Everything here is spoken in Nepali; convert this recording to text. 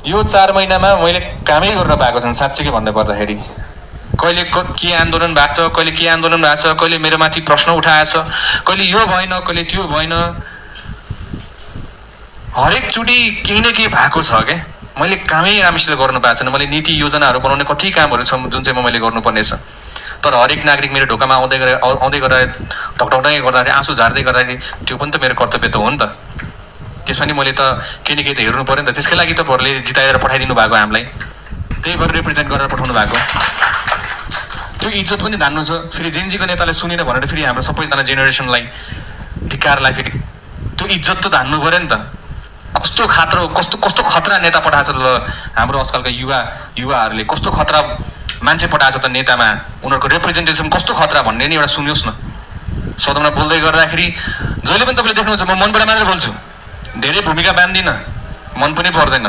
यो 4 महिनामा मैले कामै गर्न पाएको छैन साँच्चै भन्दै पर्दाखेरि। कहिले के आन्दोलन भएको छ, कहिले के आन्दोलन भएको छ, कहिले मेरो माथि प्रश्न उठाएछ, कहिले यो भएन, कहिले त्यो भएन। हरेकचोटि केही न केही भएको छ क्या। मैले कामै राम्रोसित गर्नु पाएको छैन। मैले नीति योजनाहरू बनाउने कति कामहरू छ जुन चाहिँ मैले गर्नुपर्ने छ। तर हरेक नागरिक मेरो ढोकामा आउँदै गर्दा ढकढकै गर्दाखेरि आँसु झार्दै गर्दाखेरि त्यो पनि त मेरो कर्तव्य त हो नि त। त्यसमा नि मैले त केही न केही त हेर्नु पऱ्यो नि त। त्यसकै लागि तपाईँहरूले जिताएर पठाइदिनु भएको हामीलाई, त्यही भएर रिप्रेजेन्ट गरेर पठाउनु भएको। त्यो इज्जत पनि धान्नु छ। फेरि जेनजीको नेताले सुनेन भनेर फेरि हाम्रो सबैजना जेनेरेसनलाई धिक्कारलाई फेरि त्यो इज्जत त धान्नु पऱ्यो नि त। कस्तो कस्तो खतरा नेता पठाएको छ ल हाम्रो आजकलका युवाहरूले, कस्तो खतरा मान्छे पठाएको छ त नेतामा। उनीहरूको रिप्रेजेन्टेसन कस्तो खतरा भन्ने नि एउटा सुन्नुहोस् न। सदनमा बोल्दै गर्दाखेरि जहिले पनि तपाईँले देख्नुहुन्छ म मनबाट मात्रै बोल्छु, धेरै भूमिका बाँध्दिनँ, मन पनि पर्दैन।